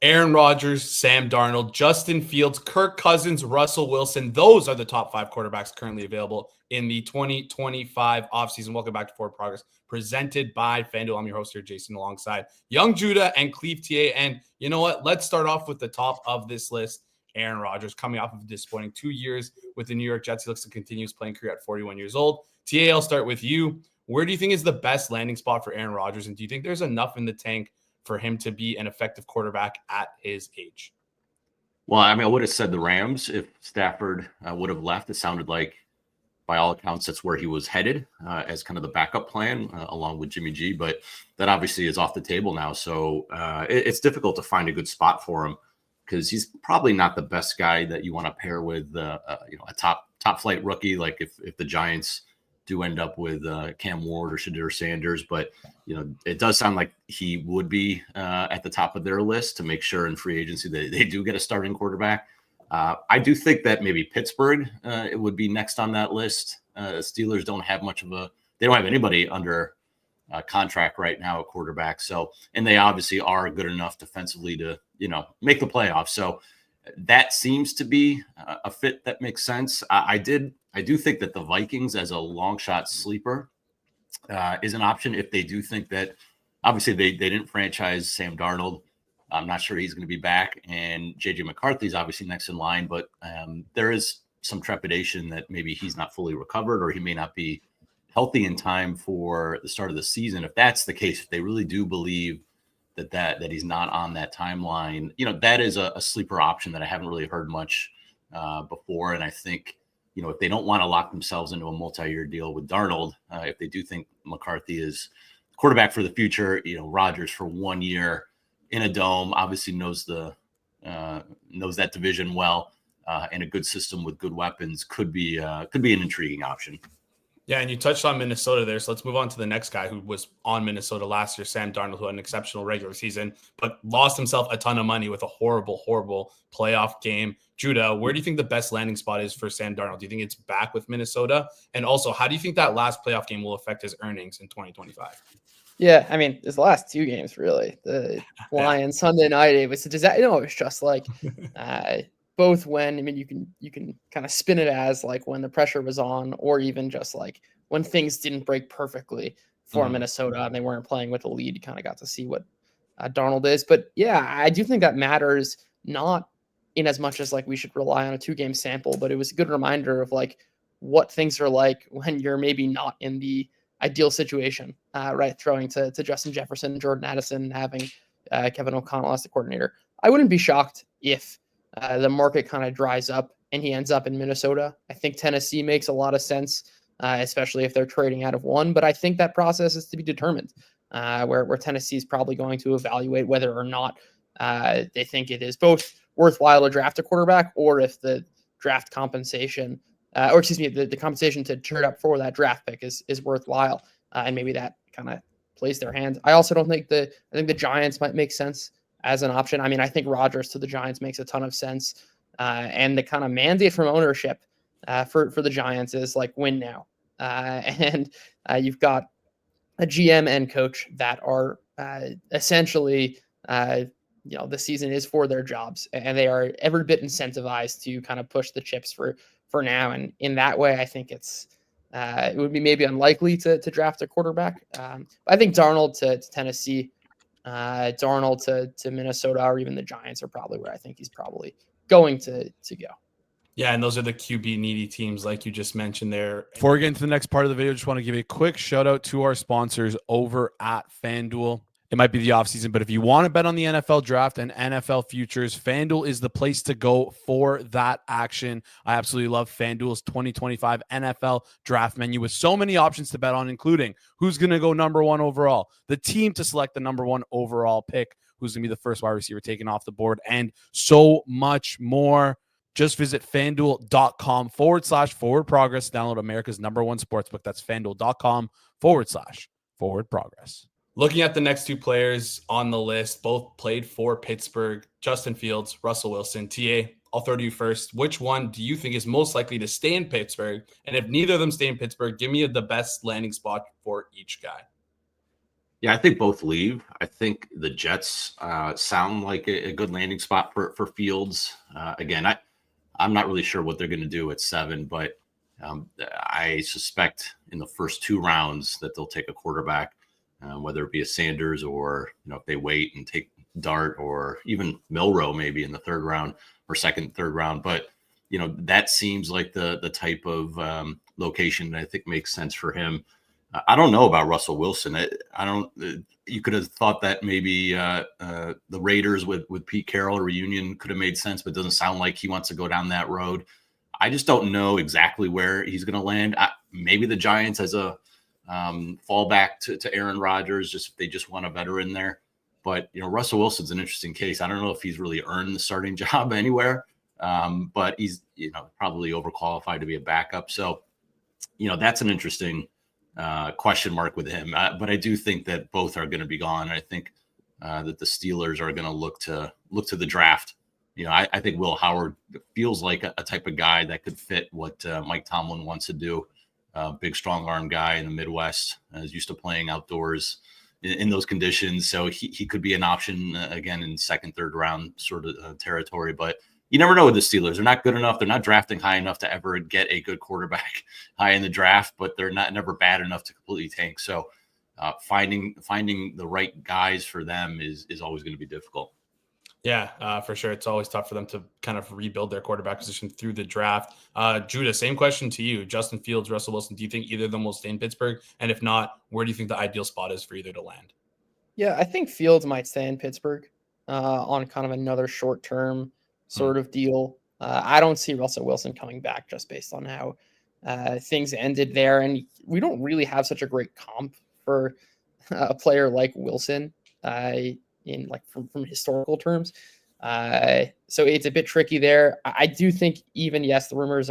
Aaron Rodgers, Sam Darnold, Justin Fields, Kirk Cousins, Russell Wilson. Those are the top 5 quarterbacks currently available in the 2025 offseason. Welcome back to Forward Progress, presented by Fanduel. I'm your host here, Jason, alongside Young Judah and Cleve TA. And you know what? Let's start off with the top of this list. Aaron Rodgers, coming off of a disappointing 2 years with the New York Jets. He looks to continue his playing career at 41 years old. TA, I'll start with you. Where do you think is the best landing spot for Aaron Rodgers? And do you think there's enough in the tank for him to be an effective quarterback at his age? Well, I mean, I would have said the Rams if Stafford would have left. It sounded like, by all accounts, that's where he was headed as kind of the backup plan along with Jimmy G. But that obviously is off the table now. So it's difficult to find a good spot for him because he's probably not the best guy that you want to pair with a top flight rookie. Like if the Giants do end up with Cam Ward or Shadir Sanders, but it does sound like he would be at the top of their list to make sure in free agency that they do get a starting quarterback. I do think that maybe Pittsburgh it would be next on that list. Steelers don't have they don't have anybody under contract right now at quarterback. So, and they obviously are good enough defensively to make the playoffs. So that seems to be a fit that makes sense. I do think that the Vikings as a long shot sleeper is an option if they do think that obviously they didn't franchise Sam Darnold. I'm not sure he's going to be back. And JJ McCarthy is obviously next in line, but there is some trepidation that maybe he's not fully recovered or he may not be healthy in time for the start of the season. If that's the case, if they really do believe that he's not on that timeline, that is a sleeper option that I haven't really heard much before. And I think, if they don't want to lock themselves into a multi-year deal with Darnold, if they do think McCarthy is quarterback for the future, Rodgers for 1 year in a dome, obviously knows that division well, and a good system with good weapons could be an intriguing option. Yeah, and you touched on Minnesota there, so let's move on to the next guy who was on Minnesota last year, Sam Darnold, who had an exceptional regular season, but lost himself a ton of money with a horrible, horrible playoff game. Judah, where do you think the best landing spot is for Sam Darnold? Do you think it's back with Minnesota? And also, how do you think that last playoff game will affect his earnings in 2025? Yeah, I mean, it's the last 2 games, really. The Lions Sunday night, it was just like both when, you can kind of spin it as like when the pressure was on, or even just like when things didn't break perfectly for Minnesota and they weren't playing with a lead. You kind of got to see what Darnold is. But yeah, I do think that matters, not in as much as like we should rely on a 2-game sample, but it was a good reminder of like what things are like when you're maybe not in the ideal situation, right? Throwing to Justin Jefferson, Jordan Addison, having Kevin O'Connell as the coordinator. I wouldn't be shocked if the market kind of dries up and he ends up in Minnesota. I think Tennessee makes a lot of sense, especially if they're trading out of one, but I think that process is to be determined, where Tennessee is probably going to evaluate whether or not they think it is both worthwhile to draft a quarterback, or if the draft compensation, the compensation to trade up for that draft pick is worthwhile, and maybe that kind of plays their hands. I also don't think I think the Giants might make sense as an option. I mean, I think Rodgers to the Giants makes a ton of sense, and the kind of mandate from ownership for the Giants is like win now, and you've got a GM and coach that are essentially the season is for their jobs, and they are every bit incentivized to kind of push the chips for now. And in that way, I think it would be maybe unlikely to draft a quarterback. I think Darnold to Tennessee, Darnold to Minnesota, or even the Giants are probably where I think he's probably going to go. Yeah, and those are the QB needy teams like you just mentioned there. Before we get into the next part of the video, just want to give a quick shout out to our sponsors over at Fanduel. It might be the offseason, but if you want to bet on the NFL draft and NFL futures, Fanduel is the place to go for that action. I absolutely love Fanduel's 2025 NFL draft menu with so many options to bet on, including who's going to go number 1 overall, the team to select the number 1 overall pick, who's going to be the first wide receiver taken off the board, and so much more. Just visit fanduel.com/forward progress. Download America's #1 sportsbook. That's fanduel.com/forward progress. Looking at the next 2 players on the list, both played for Pittsburgh, Justin Fields, Russell Wilson. TA, I'll throw to you first. Which one do you think is most likely to stay in Pittsburgh? And if neither of them stay in Pittsburgh, give me the best landing spot for each guy. Yeah, I think both leave. I think the Jets sound like a good landing spot for Fields. Again, I'm not really sure what they're going to do at 7, but I suspect in the first 2 rounds that they'll take a quarterback, whether it be a Sanders or, if they wait and take Dart or even Milrow maybe in the 3rd round or 2nd, 3rd round. But, that seems like the type of location that I think makes sense for him. I don't know about Russell Wilson. I don't. You could have thought that maybe the Raiders with Pete Carroll reunion could have made sense, but it doesn't sound like he wants to go down that road. I just don't know exactly where he's going to land. Maybe the Giants as a fallback to Aaron Rodgers, just if they just want a veteran there. But Russell Wilson's an interesting case. I don't know if he's really earned the starting job anywhere, but he's probably overqualified to be a backup. So that's an interesting question mark with him. But I do think that both are going to be gone. I think that the Steelers are going to look to the draft. I think Will Howard feels like a type of guy that could fit what Mike Tomlin wants to do. Big, strong arm guy in the Midwest, is used to playing outdoors in those conditions. So he could be an option again in 2nd, 3rd round sort of territory. But you never know with the Steelers. They're not good enough. They're not drafting high enough to ever get a good quarterback high in the draft, but they're never bad enough to completely tank. So finding the right guys for them is always going to be difficult. Yeah, for sure. It's always tough for them to kind of rebuild their quarterback position through the draft. Judah, same question to you. Justin Fields, Russell Wilson, do you think either of them will stay in Pittsburgh? And if not, where do you think the ideal spot is for either to land? Yeah, I think Fields might stay in Pittsburgh on kind of another short-term sort of deal. I don't see Russell Wilson coming back just based on how things ended there. And we don't really have such a great comp for a player like Wilson in like from historical terms. So it's a bit tricky there. I do think yes, the rumors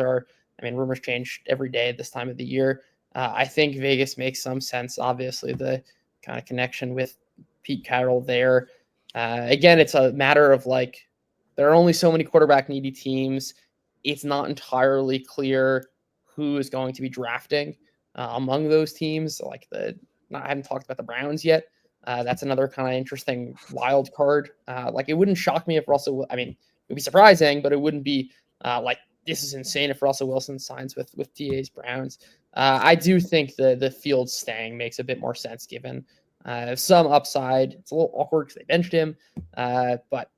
change every day at this time of the year. I think Vegas makes some sense. Obviously, the kind of connection with Pete Carroll there. Again, it's a matter of there are only so many quarterback needy teams. It's not entirely clear who is going to be drafting among those teams. I haven't talked about the Browns yet. That's another kind of interesting wild card. It wouldn't shock me if it would be surprising, but it wouldn't be this is insane if Russell Wilson signs with TA's Browns. I do think the Fields staying makes a bit more sense given some upside. It's a little awkward because they benched him, but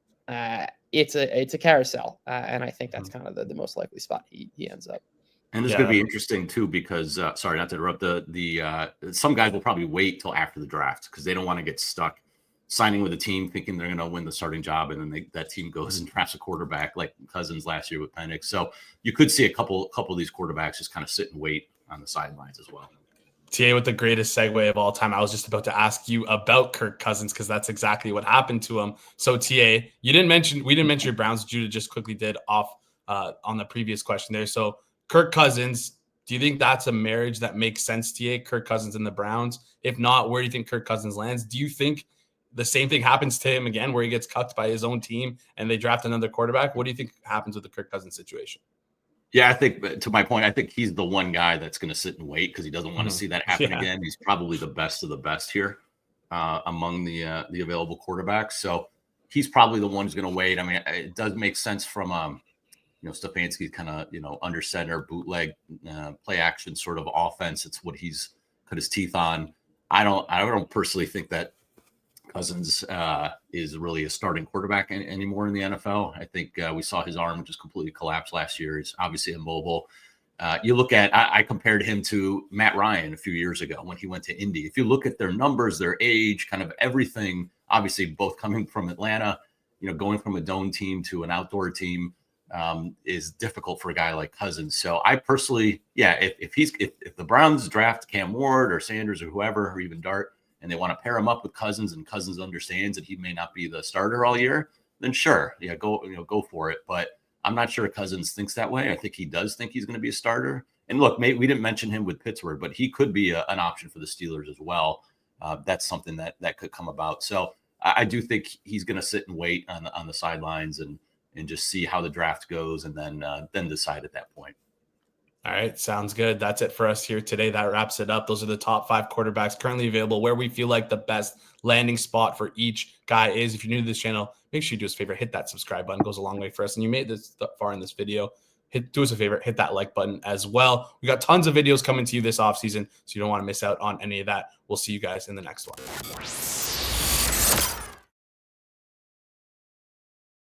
it's a carousel, and I think that's kind of the most likely spot he ends up. And it's going to be interesting too because sorry not to interrupt. The some guys will probably wait till after the draft because they don't want to get stuck signing with a team thinking they're going to win the starting job, and then that team goes and drafts a quarterback like Cousins last year with Penix. So you could see a couple of these quarterbacks just kind of sit and wait on the sidelines as well. TA with the greatest segue of all time. I was just about to ask you about Kirk Cousins because that's exactly what happened to him. So TA, we didn't mention your Browns. Judah just quickly did off on the previous question there. So Kirk Cousins, do you think that's a marriage that makes sense, TA? Kirk Cousins and the Browns? If not, where do you think Kirk Cousins lands? Do you think the same thing happens to him again, where he gets cucked by his own team and they draft another quarterback? What do you think happens with the Kirk Cousins situation? Yeah, I think to my point, I think he's the one guy that's going to sit and wait because he doesn't want to see that happen again. He's probably the best of the best here among the available quarterbacks. So he's probably the one who's going to wait. I mean, it does make sense from Stefanski's kind of under center bootleg play action sort of offense. It's what he's cut his teeth on. I don't personally think that Cousins is really a starting quarterback anymore in the NFL. I think we saw his arm just completely collapse last year. He's obviously immobile. You look at, I compared him to Matt Ryan a few years ago when he went to Indy. If you look at their numbers, their age, kind of everything, obviously both coming from Atlanta, going from a dome team to an outdoor team is difficult for a guy like Cousins. So I personally, if the Browns draft Cam Ward or Sanders or whoever, or even Dart, and they want to pair him up with Cousins, and Cousins understands that he may not be the starter all year, then sure, go for it. But I'm not sure Cousins thinks that way. I think he does think he's going to be a starter. And look, we didn't mention him with Pittsburgh, but he could be an option for the Steelers as well. That's something that could come about. So I do think he's going to sit and wait on the sidelines and just see how the draft goes, and then decide at that point. All right, sounds good. That's it for us here today. That wraps it up. Those are the top 5 quarterbacks currently available, where we feel like the best landing spot for each guy is. If you're new to this channel, make sure you do us a favor, hit that subscribe button. It goes a long way for us. And you made this far in this video, do us a favor, hit that like button as well. We got tons of videos coming to you this offseason, so you don't want to miss out on any of that. We'll see you guys in the next one.